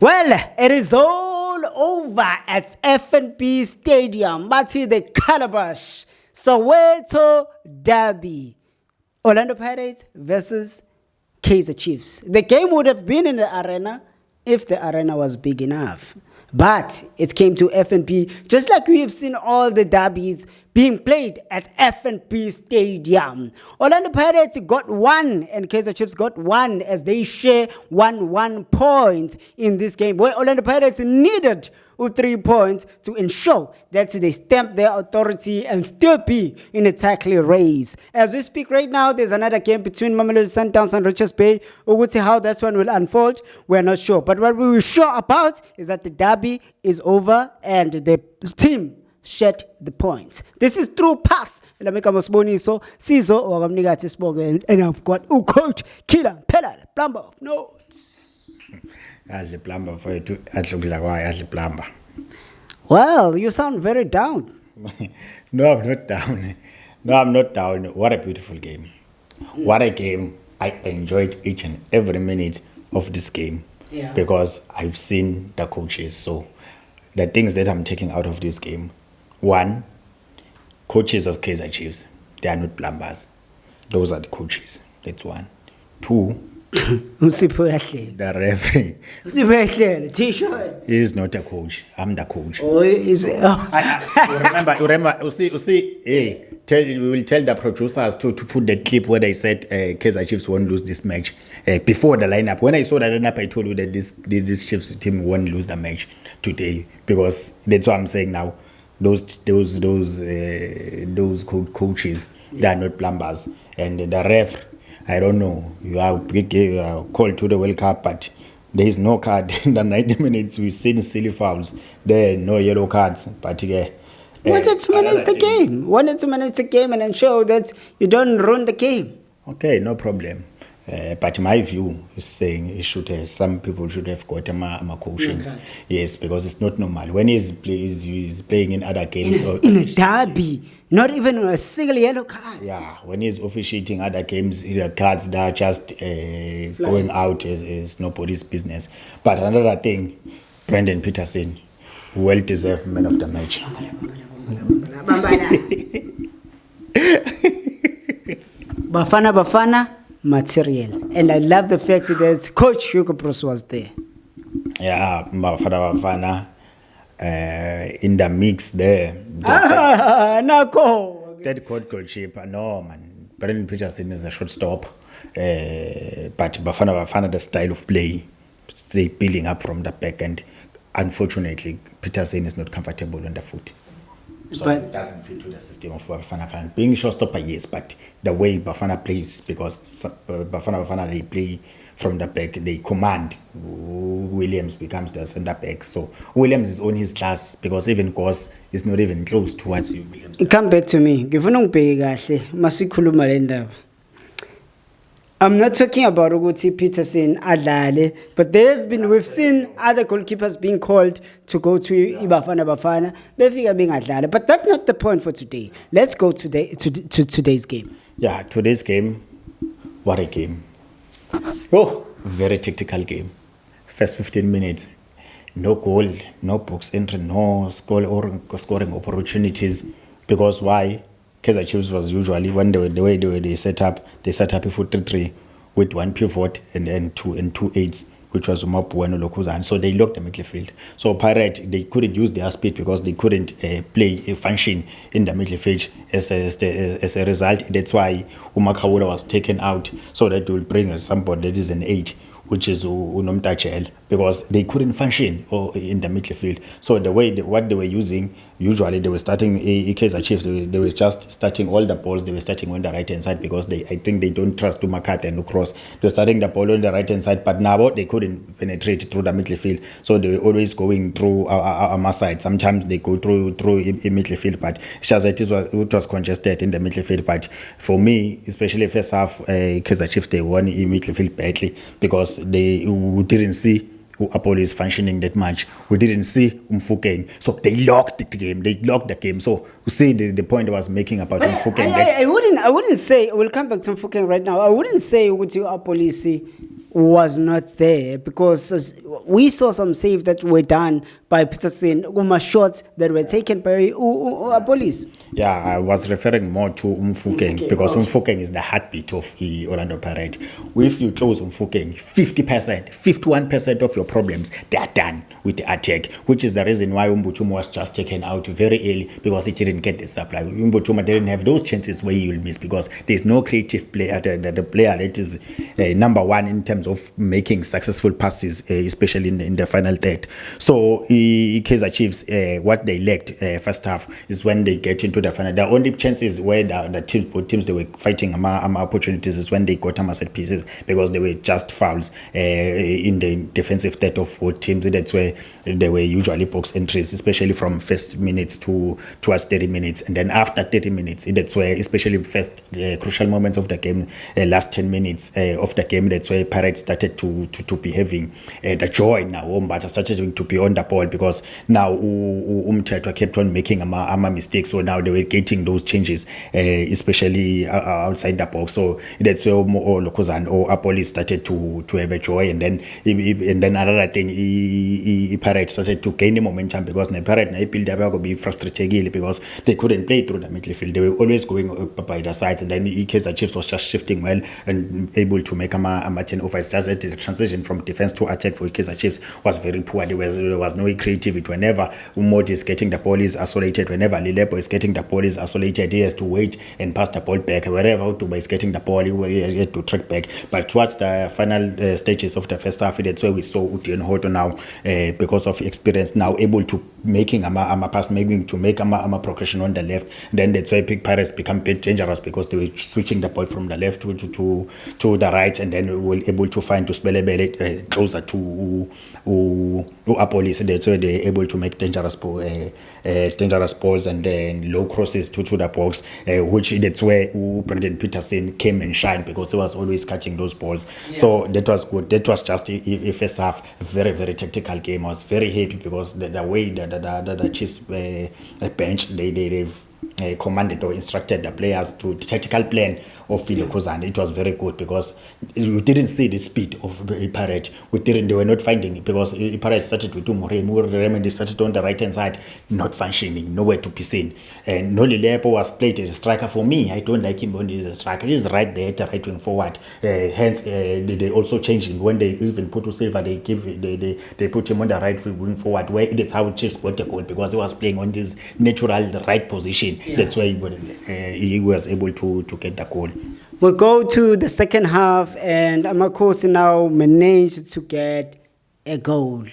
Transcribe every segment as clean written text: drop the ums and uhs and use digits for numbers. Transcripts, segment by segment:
Well, it is all over at FNB Stadium. Bati the Calabash. Soweto Derby. Orlando Pirates versus Kaizer Chiefs. The game would have been in the arena if the arena was big enough. But it came to FNB, just like we have seen all the derbies being played at FNB Stadium. Orlando Pirates got one and Kaizer Chiefs got one as they share 1 point in this game, where Orlando Pirates needed 3 points to ensure that they stamp their authority and still be in a tackling race. As we speak right now, there's another game between Mamelodi Sundowns and Richards Bay. We will see how that one will unfold. We're not sure. But what we were sure about is that the derby is over and the team shed the points. This is through pass. And I've got Coach Killer Pella, plumber of notes. As a plumber for you to as a plumber. Well, you sound very down. No, I'm not down. No, I'm not down. What a beautiful game. What a game. I enjoyed each and every minute of this game because I've seen the coaches. So the things that I'm taking out of this game. One, coaches of Kaizer Chiefs. They are not plumbers. Those are the coaches. That's one. Two, the referee is not a coach. I'm the coach. Oh, is it? remember, you see, we will tell the producers to put the clip where they said Kaizer Chiefs won't lose this match. Before the lineup, when I saw the lineup, I told you that this Chiefs team won't lose the match today, because that's what I'm saying now. Those coaches, they are not plumbers, and the ref, I don't know. You are called to the World Cup, but there is no card in the 90 minutes. We've seen silly fouls. There are no yellow cards. But wanted to manage the game. Wanted to manage the game and ensure that you don't ruin the game. Okay, no problem. But my view is saying some people should have got a cautions. Okay. Yes, because it's not normal. When he's playing in other games. In a derby, not even a single yellow card. Yeah, when he's officiating other games, the cards that are just going out is nobody's business. But another thing, Brendan Peterson, well-deserved man of the match. Bafana material, and I love the fact that Coach Hugo Bros was there. Yeah, Bafana in the mix there. Third court goalkeeper, no man. Brendan Peterson is a shortstop, but Bafana the style of play, they building up from the back, and unfortunately Peterson is not comfortable on the foot. So it doesn't fit to the system of Bafana. Being shortstopper, yes, but the way Bafana plays, because Bafana they play from the back, they command. Williams becomes the center back. So Williams is on his class, because even Goss is not even close towards Williams. Come back to me. I'm not talking about Uguti Peterson Adlale, but we've seen other goalkeepers being called to go to Bafana, Befika being Adlale. But that's not the point for today. Let's go to today's game. Yeah, today's game, what a game. Oh, very tactical game. First 15 minutes, no goal, no box entry, no scoring opportunities. Because why? Kaizer Chiefs was usually, when they set up a 4-3-3 with one pivot and two eights, which was Umapuano Lokuzan. So they locked the midfield. So Pirate, they couldn't use their speed because they couldn't play a function in the midfield. As a result, that's why Umakawura was taken out, so that will bring somebody that is an 8, which is Unomtachel, because they couldn't function in the midfield. So what they were using, usually they were starting Kaizer Chiefs. They were just starting all the balls. They were starting on the right hand side, because I think they don't trust Umakate and Ukros. They were starting the ball on the right hand side, but now they couldn't penetrate through the midfield. So they were always going through our side. Sometimes they go through a midfield, but it was congested in the midfield. But for me, especially first half, Kaizer Chiefs, they won in midfield badly, because we didn't see Apollo is functioning that much. We didn't see Mfukeng. So they locked the game. So you see the point I was making about Mfukeng. I wouldn't say, we'll come back to Mfukeng right now. I wouldn't say what you Apollo was not there because we saw some saves that were done by Peterson, shots that were taken by police. Yeah, I was referring more to Mfukeng because okay. Mfukeng is the heartbeat of the Orlando Pirates. If you close Mfukeng, 50%, 51% of your problems, they are done with the attack, which is the reason why Umbuchuma was just taken out very early because he didn't get the supply. Umbuchuma didn't have those chances where he will miss because there's no creative player, the player that is number one in terms of making successful passes, especially in the final third. So Kaizer Chiefs, what they lacked first half is when they get into the final. The only chances where the teams they were fighting opportunities is when they got set pieces because they were just fouls in the defensive third of both teams. That's where there were usually box entries, especially from first minutes towards 30 minutes, and then after 30 minutes, that's where especially first crucial moments of the game, last 10 minutes of the game, that's where Pirates started to be having the joy now. But started to be on the ball because now Umthetho kept on making mistakes, so now they were getting those changes, especially outside the box. So that's where Lokozana or Apoli started to have a joy, and then another thing, Pirates started to gain the momentum because the Pirates build up be frustrated because they couldn't play through the midfield. They were always going by the sides, and then Kaizer Chiefs was just shifting well and able to make a turnover. It's just that the transition from defense to attack for Kaizer Chiefs was very poor. There was no creativity. Whenever Umodi is getting the ball is isolated, whenever Lilepo is getting the ball is isolated, he has to wait and pass the ball back. Wherever Utuba is getting the ball, he has to track back. But towards the final stages of the first half, that's where we saw Utian Hoto now, because of experience, now able to making a pass, maybe to make a progression on the left. Then that's why Big Pirates become a bit dangerous because they were switching the ball from the left to the right, and then we were able to find to Spelebele closer to Apoli. So that's why they're able to make dangerous balls and then low crosses to the box, which that's where Brendan Peterson came and shined because he was always catching those balls. Yeah. So that was good. That was just a first half, very, very tactical game. I was very happy because the way the Chiefs bench, they've commanded or instructed the players to the tactical plan of Lokozana. It was very good because you didn't see the speed of Pirates. They were not finding it because Pirates started with Murem, they started on the right hand side, not functioning, nowhere to be seen. And Noli Lepo was played as a striker. For me, I don't like him when he's a striker. He's right there at the right wing forward. Hence, they also changed him when they even put Silva. They put him on the right wing forward, where that's how Chiefs got the goal because he was playing on this natural right position. Yeah. That's why he was able to get the goal. We'll go to the second half, and Amakosi now managed to get a goal.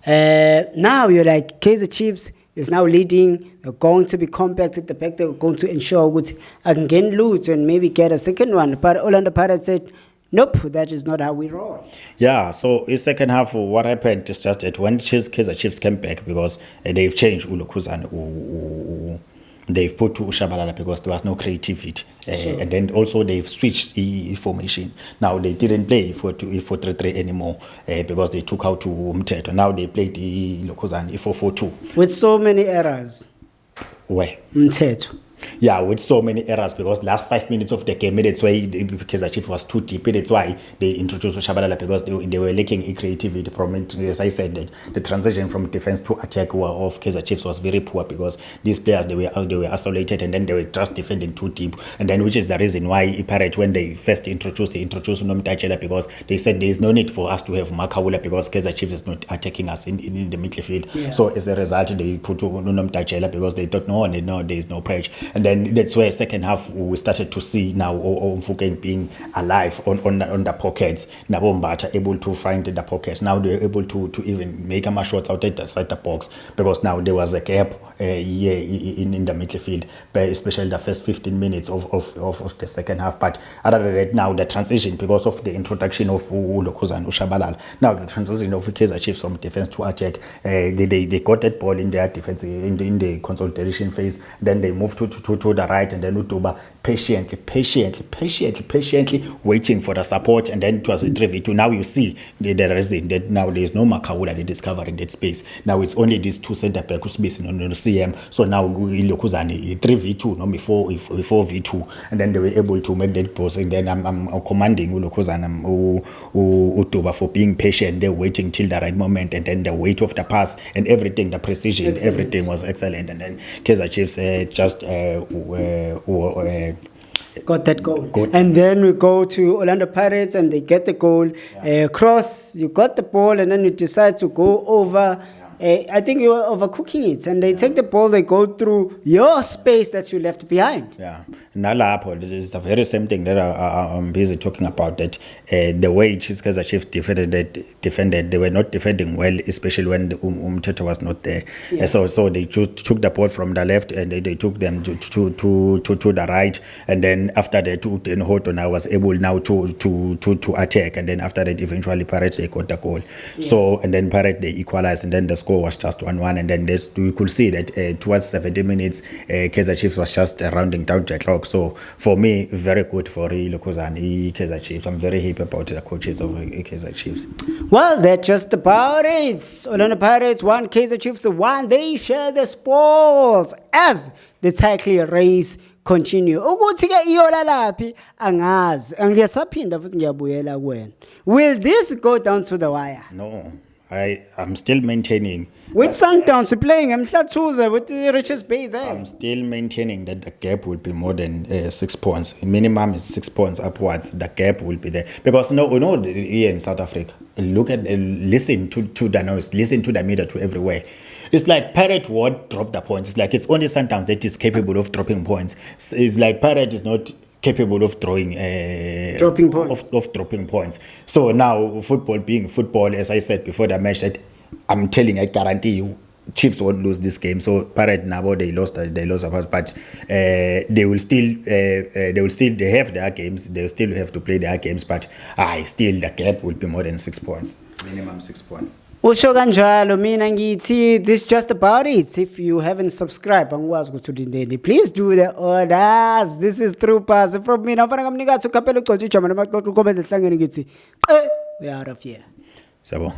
Now you're like, Kaizer Chiefs is now leading. They're going to be compact at the back. They're going to ensure that I can gain loot and maybe get a second one. But Orlando Pirates said, nope, that is not how we roll. Yeah, so in second half, what happened is just that when Kaizer Chiefs came back because they've changed Ulukuzan. They've put to Shabalala because there was no creativity. Sure. And then also they've switched the formation. Now they didn't play 4-3-3 anymore because they took out to Umthetho. Now they play the Lokozana 4-4-2. With so many errors. Where? Umthetho. Yeah, with so many errors because last 5 minutes of the game, that's why Kaizer Chiefs was too deep. That's why they introduced Shabalala because they were lacking creativity. As I said, the transition from defense to attack of Kaizer Chiefs was very poor because these players they were isolated and then they were just defending too deep. And then which is the reason why Pirates, when they first introduced Nomtachela because they said there is no need for us to have Makawula because Kaizer Chiefs is not attacking us in the midfield. Yeah. So as a result, they put Nomtachela because they thought no, there is no pressure. And then that's where second half we started to see now Mfukeng being alive on the pockets. Nabombata able to find the pockets. Now they're able to even make a shots outside the box because now there was a gap in the midfield, especially the first 15 minutes of the second half. But other than that, now the transition because of the introduction of Lokozana Shabalala. Now the transition of Kaizer Chiefs from defense to attack, they got that ball in their defense in the consolidation phase. Then they moved to the right, and then Utuba patiently waiting for the support, and then it was a 3v2. Now you see the reason that now there is no Makaula that is covering that space. Now it's only these two centre back space no CM. So now Ilokuzani 3v2, no before 4v2, and then they were able to make that pause. And then I'm commanding Ulokuzana Utuba for being patient. They're waiting till the right moment, and then the weight of the pass and everything, the precision, everything was excellent. And then Kaizer Chiefs got that goal. And then we go to Orlando Pirates and they get the goal. Cross, you got the ball and then you decide to go over. I think you were overcooking it, and they take the ball, they go through your space that you left behind. Yeah, Nalapo, this is the very same thing that I'm busy talking about, that the way Kaizer Chiefs defended, they were not defending well, especially when Umthetho was not there. Yeah. So they took the ball from the left and they took them to the right, and then after that, Houghton was able now to attack, and then after that, eventually Pirates, they got the goal. Yeah. So, and then Pirates, they equalized, and then the score was just 1-1, and then you could see that towards 70 minutes, Kaizer Chiefs was just rounding down the clock. So for me, very good for Ilokuzani Kaizer Chiefs. I'm very happy about the coaches of Kaizer Chiefs. Well, that's just about it. Orlando Pirates 1, Kaizer Chiefs 1. They share the spoils as the tackle race continue. Ukuthi ke iyola laphi angazi. Angiyasaphinda futhi ngiyabuyela kuwena. Will this go down to the wire? No. I'm still maintaining. With Sundowns playing Mhlathuze with Richards Bay there. I'm still maintaining that the gap will be more than 6 points. Minimum is 6 points upwards. The gap will be there because here in South Africa, look at, listen to the noise, listen to the media, to everywhere. It's like Pirate won't drop the points. It's like it's only Sundowns that is capable of dropping points. It's like Pirate is not capable of dropping points. So now, football being football, as I said before the match, that I guarantee you, Chiefs won't lose this game. So Pirate now they lost, but they will still they have their games. They will still have to play their games, but still the gap will be more than 6 points, minimum 6 points. Usho kanjalo mina ngithi this just about it. If you haven't subscribed angikwazi ukuthi udindeni, please do the orders. This is True Pass from mina mfana kamnikazi uKapelo uGcotshwa Jamani Maxoxo comment ehlangene ngithi we are out of here. Sabo.